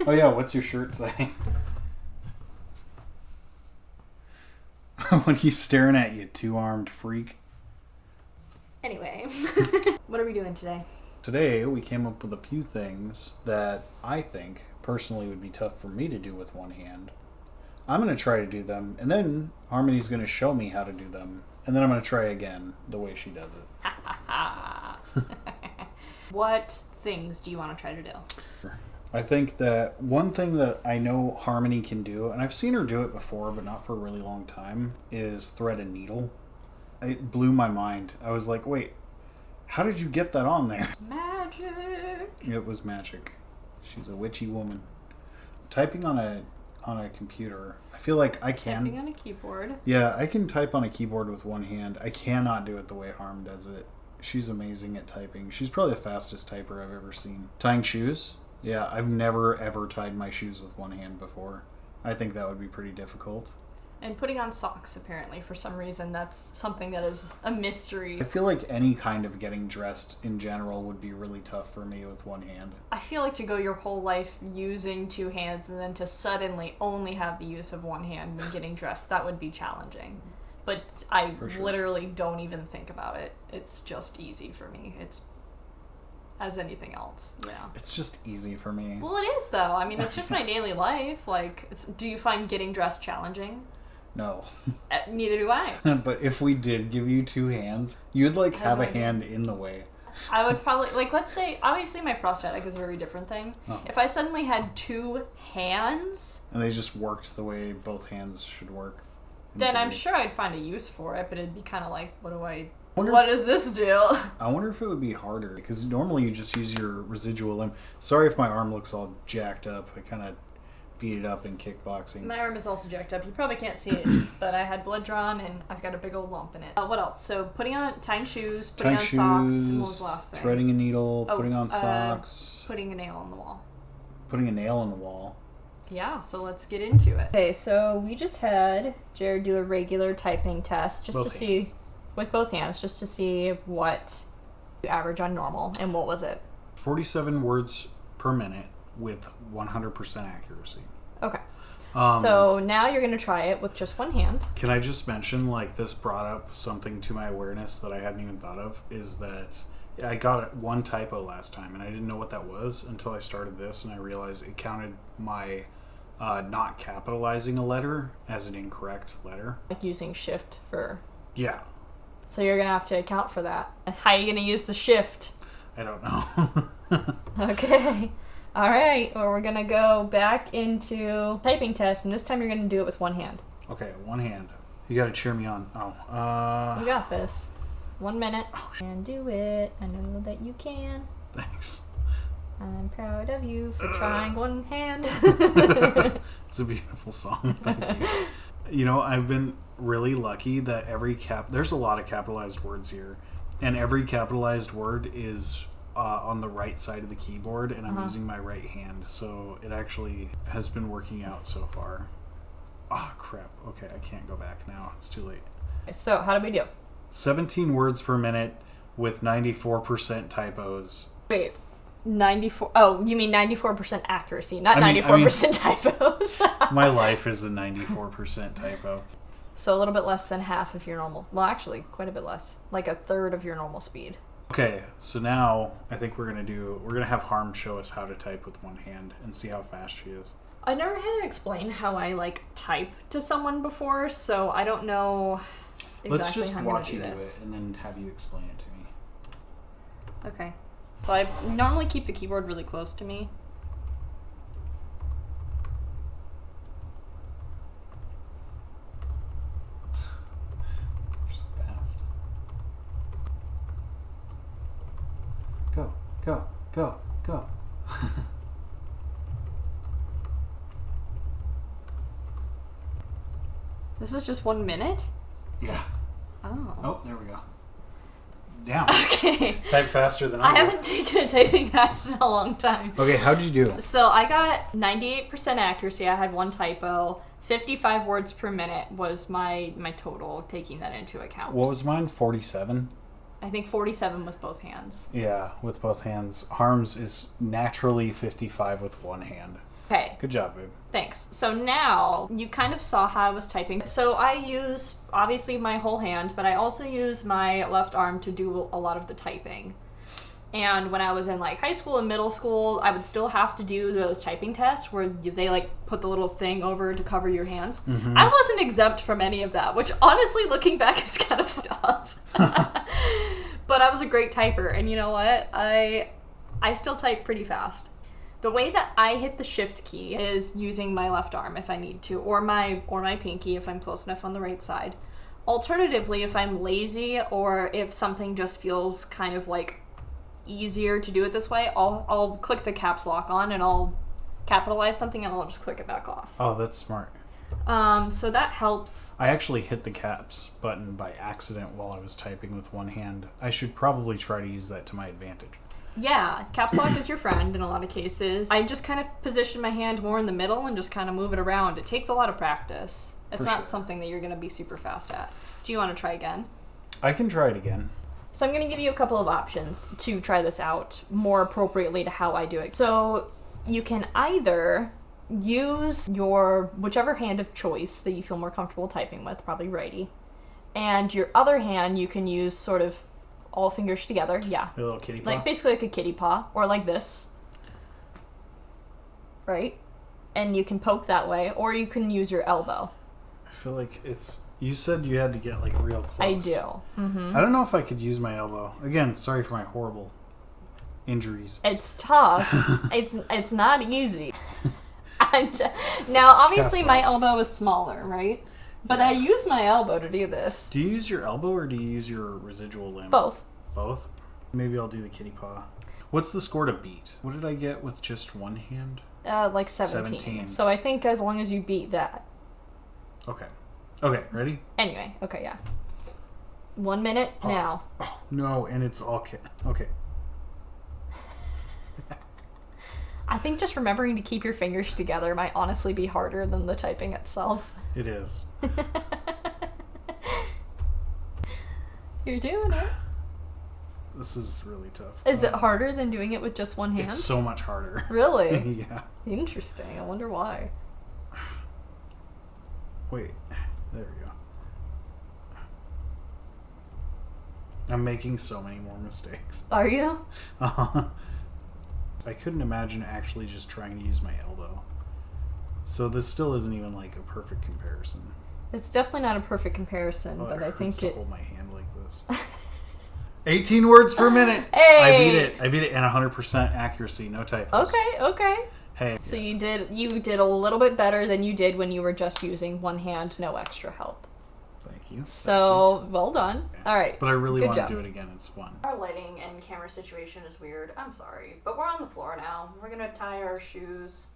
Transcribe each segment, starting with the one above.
Oh yeah, what's your shirt say? When he's staring at you, two-armed freak. Anyway, what are we doing today? Today, we came up with a few things that I think, personally, would be tough for me to do with one hand. I'm going to try to do them, and then Harmony's going to show me how to do them, and then I'm going to try again the way she does it. What things do you want to try to do? I think that one thing that I know Harmony can do, and I've seen her do it before, but not for a really long time, is thread a needle. It blew my mind. I was like, wait, how did you get that on there? Magic! It was magic. She's a witchy woman. Typing on a computer, I feel like I can. Typing on a keyboard. Yeah, I can type on a keyboard with one hand. I cannot do it the way Harm does it. She's amazing at typing. She's probably the fastest typer I've ever seen. Tying shoes? Yeah, I've never ever tied my shoes with one hand before. I think that would be pretty difficult. And putting on socks, apparently, for some reason, that's something that is a mystery. I feel like any kind of getting dressed in general would be really tough for me with one hand. I feel like to go your whole life using two hands and then to suddenly only have the use of one hand when getting dressed, that would be challenging. But I literally don't even think about it. It's just easy for me. It's as anything else. Yeah. It's just easy for me. Well, it is, though. I mean, it's just my daily life. Like, do you find getting dressed challenging? No. Neither do I. But if we did give you two hands, you'd have a hand in the way. I would probably, let's say, obviously my prosthetic is a very different thing. Oh. If I suddenly had two hands... And they just worked the way both hands should work. Then I'm sure I'd find a use for it, but it'd be kind of like, what does this do? I wonder if it would be harder, because normally you just use your residual limb. Sorry if my arm looks all jacked up. I kind of beat it up in kickboxing. My arm is also jacked up. You probably can't see it, but I had blood drawn, and I've got a big old lump in it. What else? So tying shoes, putting on socks, and what was the last thing? Threading a needle, putting on socks. Putting a nail in the wall. Putting a nail in the wall. Yeah, so let's get into it. Okay, so we just had Jared do a regular typing test see, with both hands, just to see what you average on normal. And what was it? 47 words per minute with 100% accuracy. Okay. So now you're going to try it with just one hand. Can I just mention, this brought up something to my awareness that I hadn't even thought of, is that I got one typo last time, and I didn't know what that was until I started this, and I realized it counted my not capitalizing a letter as an incorrect letter. Like using shift for... Yeah. So you're going to have to account for that. How are you going to use the shift? I don't know. Okay. All right. Well, we're going to go back into typing test, and this time you're going to do it with one hand. Okay, one hand. You got to cheer me on. You got this. 1 minute. And do it. I know that you can. Thanks. I'm proud of you for trying one hand. It's a beautiful song. Thank you. You know, I've been really lucky that there's a lot of capitalized words here, and every capitalized word is on the right side of the keyboard, and I'm using my right hand, so it actually has been working out so far. Ah, crap. Okay, I can't go back now. It's too late. So, how did we do? 17 words per minute with 94% typos. Wait. 94. Oh, you mean 94% accuracy, not 94% typos. My life is a 94% typo. So a little bit less than half of your normal. Well, actually, quite a bit less. Like a third of your normal speed. Okay, so now I think we're gonna have Harm show us how to type with one hand and see how fast she is. I never had to explain how I type to someone before, so I don't know exactly how I'm going to do this. Let's just watch you do it and then have you explain it to me. Okay. So I normally keep the keyboard really close to me. You're so fast. Go, go, go, go. This is just 1 minute? Yeah. Oh. Oh, there we go. Down. Okay. Type faster than I do. I haven't taken a typing test in a long time. Okay, how'd you do? So I got 98% accuracy. I had one typo. 55 words per minute was my total, taking that into account. What was mine? 47? I think 47 with both hands. Yeah, with both hands. Harm's is naturally 55 with one hand. Okay. Good job, babe. Thanks. So now you kind of saw how I was typing. So I use obviously my whole hand, but I also use my left arm to do a lot of the typing. And when I was in like high school and middle school, I would still have to do those typing tests where they like put the little thing over to cover your hands. Mm-hmm. I wasn't exempt from any of that, which honestly, looking back, is kind of fucked up. But I was a great typer, and you know what? I still type pretty fast. The way that I hit the shift key is using my left arm if I need to, or my pinky if I'm close enough on the right side. Alternatively, if I'm lazy or if something just feels kind of like easier to do it this way, I'll click the caps lock on and I'll capitalize something and I'll just click it back off. Oh, that's smart. So that helps. I actually hit the caps button by accident while I was typing with one hand. I should probably try to use that to my advantage. Yeah, caps lock is your friend in a lot of cases. I just kind of position my hand more in the middle and just kind of move it around. It takes a lot of practice. It's not something that you're going to be super fast at. Do you want to try again? I can try it again. So I'm going to give you a couple of options to try this out more appropriately to how I do it. So you can either use your whichever hand of choice that you feel more comfortable typing with, probably righty, and your other hand you can use sort of all fingers together, yeah. A little kitty paw? Like basically like a kitty paw, or like this. Right? And you can poke that way, or you can use your elbow. I feel like it's... You said you had to get, like, real close. I do. Mm-hmm. I don't know if I could use my elbow. Again, sorry for my horrible injuries. It's tough. It's not easy. And now, obviously, my elbow is smaller, right? But yeah. I use my elbow to do this. Do you use your elbow or do you use your residual limb? Both. Both? Maybe I'll do the kitty paw. What's the score to beat? What did I get with just one hand? Like 17. So I think as long as you beat that. Okay. Okay, ready? Anyway, okay, yeah. 1 minute now. Oh, no, and it's all okay. I think just remembering to keep your fingers together might honestly be harder than the typing itself. It is. You're doing it. This is really tough. Is it harder than doing it with just one hand? It's so much harder. Really? Yeah. Interesting. I wonder why. Wait. There we go. I'm making so many more mistakes. Are you? I couldn't imagine actually just trying to use my elbow. So this still isn't even like a perfect comparison. It's definitely not a perfect comparison, but I think to hold my hand like this. 18 words per minute. Hey! I beat it, and 100% accuracy, no typos. Okay. Hey. So you did a little bit better than you did when you were just using one hand, no extra help. Thank you. So, well done. Yeah. All right. But I really want to do it again. It's fun. Our lighting and camera situation is weird. I'm sorry. But we're on the floor now. We're going to tie our shoes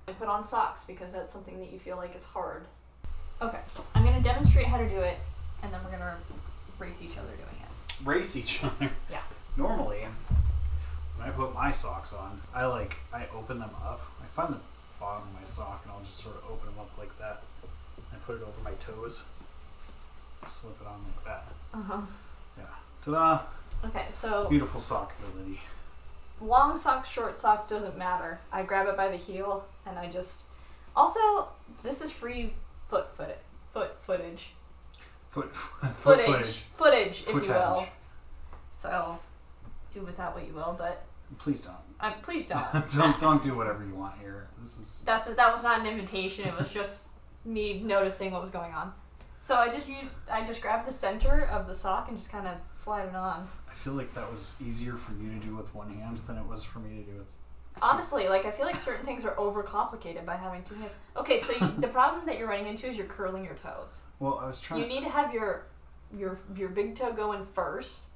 and put on socks because that's something that you feel like is hard. Okay. I'm going to demonstrate how to do it, and then we're going to race each other doing it. Race each other? Yeah. Normally, when I put my socks on, I open them up. I find the bottom of my sock, and I'll just sort of open them up like that. I put it over my toes. Slip it on like that. Uh-huh. Yeah. Ta-da! Okay, so... Beautiful sock ability. Long socks, short socks, doesn't matter. I grab it by the heel, and I just... Also, this is free footage. Footage, if you will. So, do with that what you will, but... Please don't. Please don't. don't do whatever you want here. That was not an invitation. It was just me noticing what was going on. So I just grabbed the center of the sock and just kind of slide it on. I feel like that was easier for you to do with one hand than it was for me to do with two. Honestly, I feel like certain things are overcomplicated by having two hands. Okay, so the problem that you're running into is you're curling your toes. Well, I was trying. You need to have your big toe going first,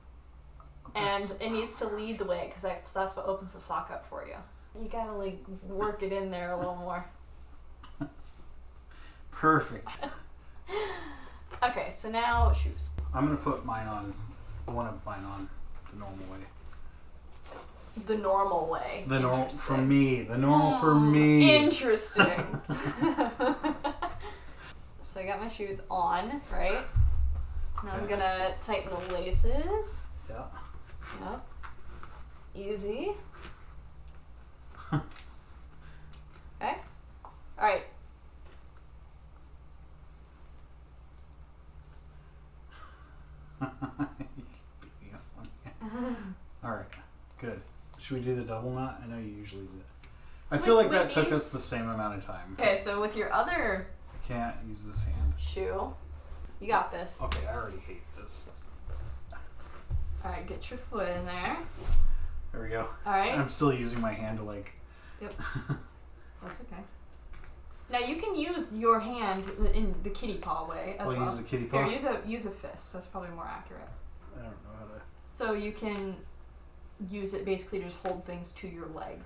and it needs to lead the way because that's what opens the sock up for you. You gotta work it in there a little more. Perfect. Okay, so now shoes. I'm gonna put one of mine on the normal way. The normal way. The normal for me. The normal for me. Interesting. So I got my shoes on, right? Now I'm gonna tighten the laces. Yeah. Yep. Easy. Okay. Should we do the double knot? I know you usually do. I feel like that took us the same amount of time. Okay, so with your other... I can't use this hand. Shoe. You got this. Okay, I already hate this. Alright, get your foot in there. There we go. Alright. I'm still using my hand to like... Yep. That's okay. Now you can use your hand in the kitty paw way as well. Use the kitty paw? Here, use a fist. That's probably more accurate. I don't know how to... So you can use it basically to just hold things to your leg.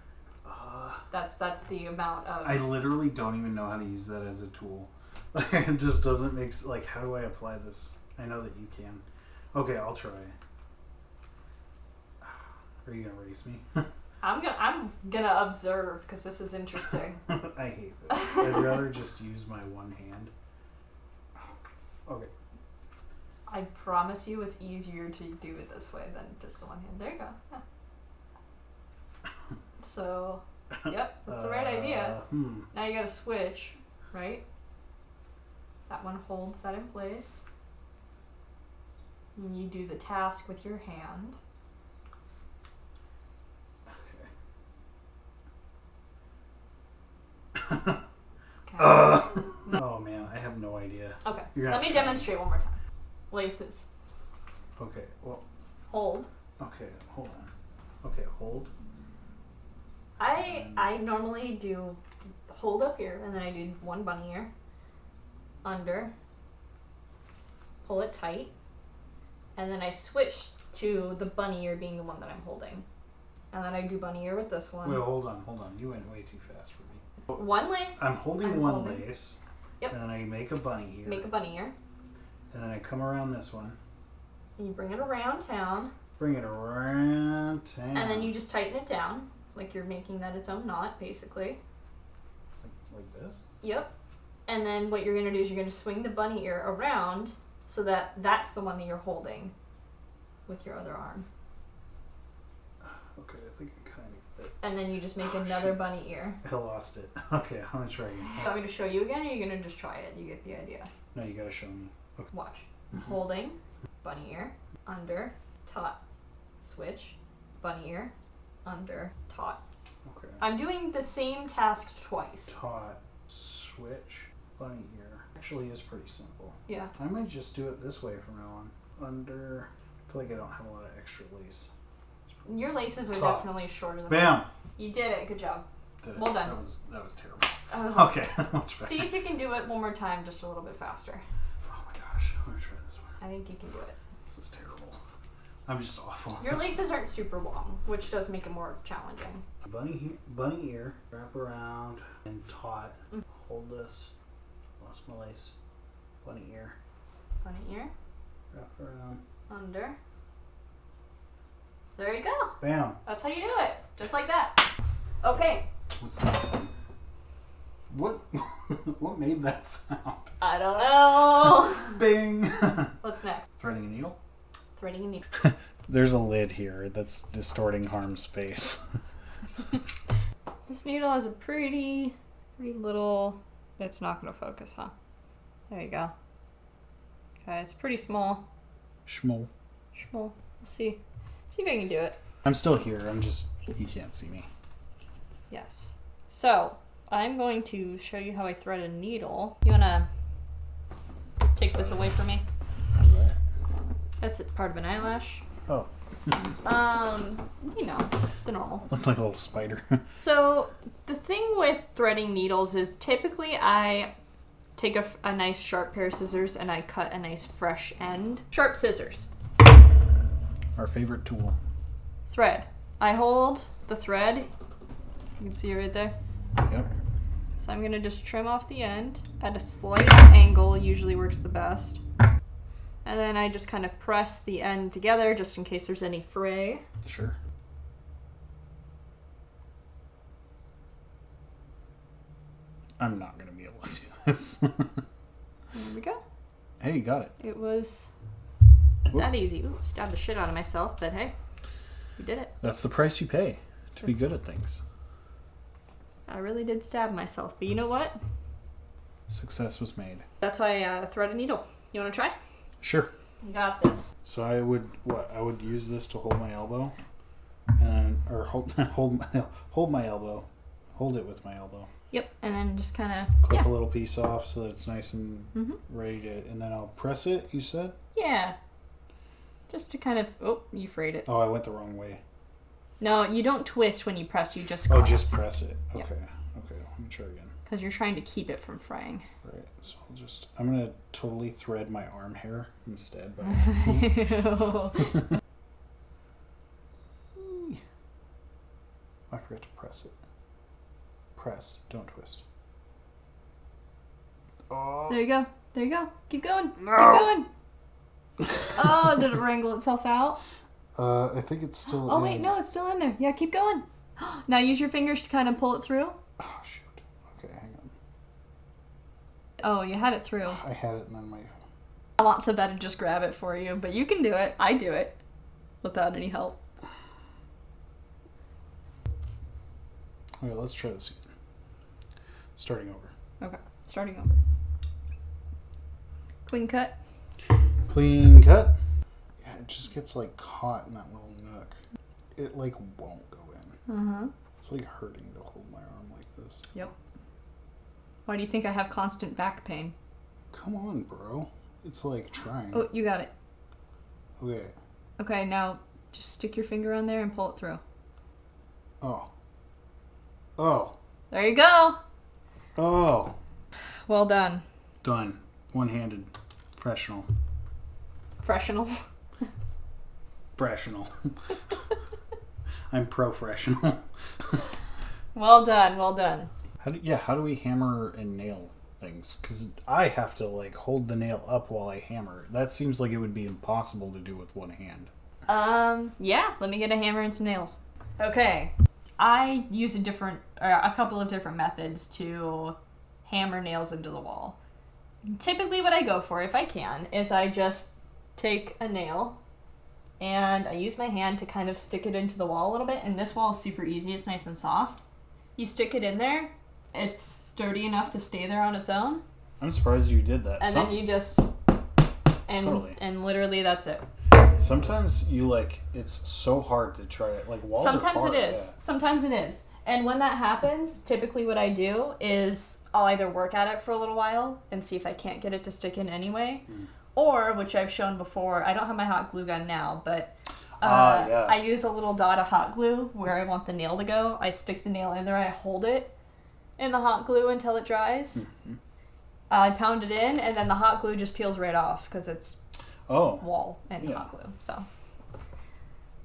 That's the amount of... I literally don't even know how to use that as a tool. It just doesn't make... Like, how do I apply this? I know that you can. Okay, I'll try. Are you gonna race me? I'm gonna observe because this is interesting. I hate this. I'd rather just use my one hand. Okay. I promise you it's easier to do it this way than just the one hand. There you go. Yeah. So, yep, that's the right idea. Now you gotta switch, right? That one holds that in place. And you do the task with your hand. Okay. Oh man, I have no idea. Okay, let me demonstrate one more time. Laces. Okay, well. Hold. Okay, hold on. Okay, hold. I normally do hold up here, and then I do one bunny ear. Under. Pull it tight. And then I switch to the bunny ear being the one that I'm holding. And then I do bunny ear with this one. Wait, hold on. You went way too fast for me. One lace. I'm holding one lace. Yep. And then I make a bunny ear. Make a bunny ear. And then I come around this one. And you bring it around town. Bring it around town. And then you just tighten it down. Like you're making that its own knot, basically. Like this? Yep. And then what you're going to do is you're going to swing the bunny ear around so that that's the one that you're holding with your other arm. Okay, I think I kind of... And then you just make another bunny ear. I lost it. Okay, I'm going to try again. You want me to show you again, or are you going to just try it? You get the idea. No, you got to show me. Okay. Watch. Holding, bunny ear, under, taut, switch, bunny ear, under, taut. Okay. I'm doing the same task twice. Taut, switch, bunny ear. Actually is pretty simple. Yeah. I might just do it this way from now on. Under... I feel like I don't have a lot of extra lace. Your laces are definitely shorter than Bam! mine. You did it. Good job. Well done. That was terrible. Okay. See if you can do it one more time, just a little bit faster. Oh my gosh. I'm going to try this one. I think you can do it. This is terrible. I'm just awful. Your laces aren't super long, which does make it more challenging. Bunny ear, wrap around, and taut. Hold this. Lost my lace. Bunny ear. Bunny ear. Wrap around. Under. There you go. Bam. That's how you do it. Just like that. Okay. What's the next thing? What made that sound? I don't know. Bing. What's next? Threading a needle? Threading a needle. There's a lid here that's distorting Harm's face. This needle has a pretty little... It's not going to focus, huh? There you go. Okay, it's pretty small. Schmol. We'll see. See if I can do it. I'm still here. You can't see me. Yes. So, I'm going to show you how I thread a needle. You want to take this away from me? How's that? That's part of an eyelash. Oh. You know, the normal. Looks like a little spider. So, the thing with threading needles is typically I take a nice sharp pair of scissors and I cut a nice fresh end. Sharp scissors. Our favorite tool. Thread. I hold the thread. You can see it right there. Yep. So I'm going to just trim off the end at a slight angle, usually works the best. And then I just kind of press the end together just in case there's any fray. Sure. I'm not going to be able to do this. There we go. Hey, you got it. It was that easy. Ooh, stabbed the shit out of myself, but hey, we did it. That's the price you pay to be good at things. I really did stab myself, but you know what? Success was made. That's why I thread a needle. You want to try? Sure. You got this. So I would use this to hold my elbow, and then Or hold my elbow. Hold it with my elbow. Yep, and then just kind of clip a little piece off so that it's nice and ready to. And then I'll press it. You said? Yeah. Just to kind of. Oh, you frayed it. Oh, I went the wrong way. No, you don't twist when you press. You just. Just press it. Okay. Yep. Okay. Let me try again. Because you're trying to keep it from fraying. Right. So I'm gonna totally thread my arm hair instead by accident. I forgot to press it. Press, don't twist. Oh. There you go. There you go. Keep going. No. Keep going. Oh, did it wrangle itself out? I think it's still Oh, wait, no, it's still in there. Yeah, keep going. Now use your fingers to kind of pull it through. Oh, shoot. Okay, hang on. Oh, you had it through. I had it and then my... I want Sabette to just grab it for you, but you can do it. I do it without any help. Okay, let's try this again. Starting over. Okay, starting over. Clean cut. Clean cut. Yeah, it just gets like caught in that little nook. It like won't go in. It's like hurting to hold my arm like this. Yep. Why do you think I have constant back pain? Come on, bro. It's like trying. Oh, you got it. Okay. Okay, now just stick your finger on there and pull it through. Oh. Oh. There you go. Oh. Well done. Done. One-handed. Professional. Professional. Professional. I'm professional. Well done. Well done. How do we hammer and nail things? Because I have to like hold the nail up while I hammer. That seems like it would be impossible to do with one hand. Yeah. Let me get a hammer and some nails. Okay. I use a couple of different methods to hammer nails into the wall. Typically what I go for, if I can, is I just take a nail and I use my hand to kind of stick it into the wall a little bit. And this wall is super easy. It's nice and soft. You stick it in there. It's sturdy enough to stay there on its own. I'm surprised you did that. And then you just... Totally. And literally that's it. Sometimes you it's so hard to try it. Like walls Sometimes are hard, it is. Yeah. Sometimes it is. And when that happens, typically what I do is I'll either work at it for a little while and see if I can't get it to stick in anyway. Or, which I've shown before, I don't have my hot glue gun now, but I use a little dot of hot glue where I want the nail to go. I stick the nail in there, I hold it in the hot glue until it dries. I pound it in, and then the hot glue just peels right off because it's wall and hot glue. So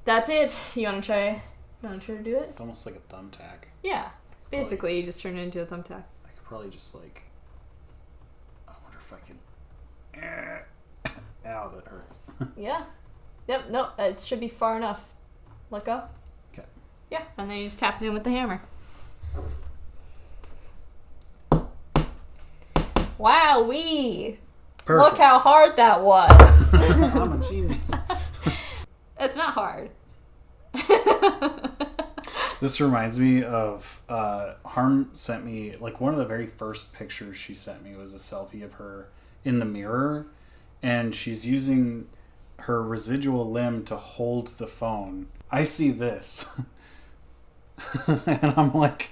that's it. You want to try to do it? It's almost like a thumbtack. Yeah. Basically, you just turn it into a thumbtack. I could probably just I wonder if I could... Ow, that hurts. Yeah. Yep, no, it should be far enough. Let go. Okay. Yeah, and then you just tap it in with the hammer. Wowee! Perfect. Look how hard that was. I'm a genius. It's not hard. This reminds me of Harm sent me one of the very first pictures she sent me was a selfie of her in the mirror, and she's using her residual limb to hold the phone. I see this and I'm like,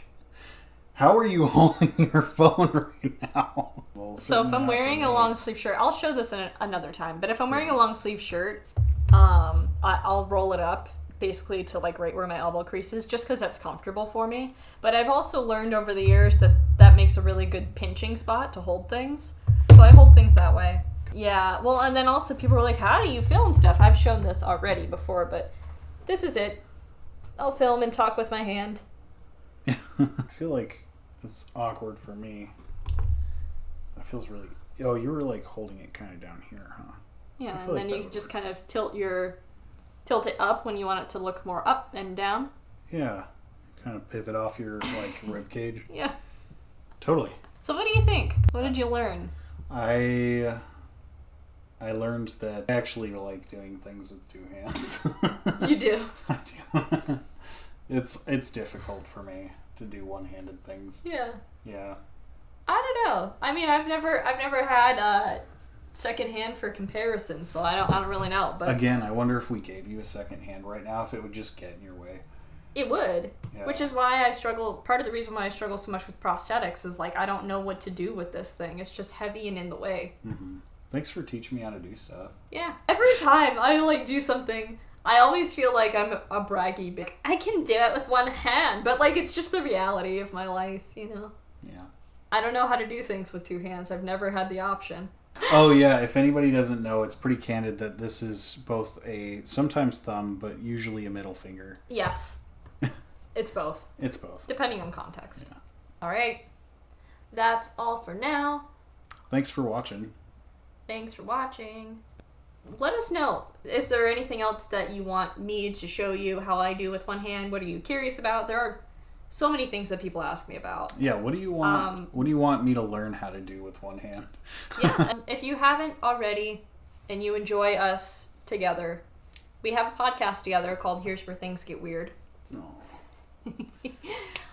how are you holding your phone right now? Well, so if I'm wearing a long sleeve shirt, I'll show this another time, but if I'm wearing a long sleeve shirt, I'll roll it up basically to right where my elbow crease is, just because that's comfortable for me. But I've also learned over the years that makes a really good pinching spot to hold things. So I hold things that way. Yeah, well, and then also people are like, how do you film stuff? I've shown this already before, but this is it. I'll film and talk with my hand. I feel like it's awkward for me. That feels really... Oh, you were holding it kind of down here, huh? Yeah, and then you just kind of tilt it up when you want it to look more up and down. Yeah. Kind of pivot off your rib cage. Yeah. Totally. So what do you think? What did you learn? I learned that I actually like doing things with two hands. You do? I do. It's difficult for me to do one-handed things. Yeah. Yeah. I don't know. I mean, I've never had a second hand for comparison, so I don't really know. But again, I wonder if we gave you a second hand right now, if it would just get in your way. It would. Yeah. Which is why I struggle. Part of the reason why I struggle so much with prosthetics is like I don't know what to do with this thing. It's just heavy and in the way. Mm-hmm. Thanks for teaching me how to do stuff. Yeah. Every time I like do something, I always feel like I'm a braggy bitch. I can do it with one hand, but like it's just the reality of my life, you know? Yeah. I don't know how to do things with two hands. I've never had the option. Oh yeah, if anybody doesn't know, it's pretty candid that this is both a sometimes thumb, but usually a middle finger. Yes. It's both. It's both. Depending on context. Yeah. All right. That's all for now. Thanks for watching. Thanks for watching. Let us know. Is there anything else that you want me to show you how I do with one hand? What are you curious about? There are so many things that people ask me about. Yeah, what do you want? What do you want me to learn how to do with one hand? Yeah, and if you haven't already, and you enjoy us together, we have a podcast together called Here's Where Things Get Weird. No.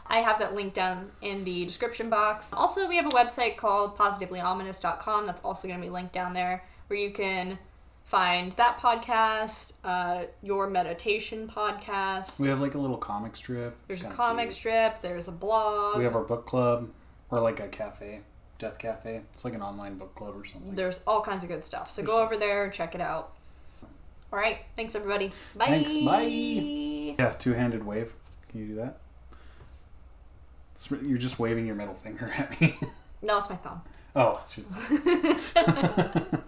I have that link down in the description box. Also, we have a website called positivelyominous.com that's also going to be linked down there, where you can find that podcast, your meditation podcast. We have like a little comic strip. There's a comic strip. There's a blog. We have our book club, or like a cafe, Death Cafe. It's like an online book club or something. There's all kinds of good stuff. So go over there and check it out. All right. Thanks, everybody. Bye. Thanks. Bye. Yeah, two-handed wave. Can you do that? You're just waving your middle finger at me. No, it's my thumb. Oh, it's your thumb.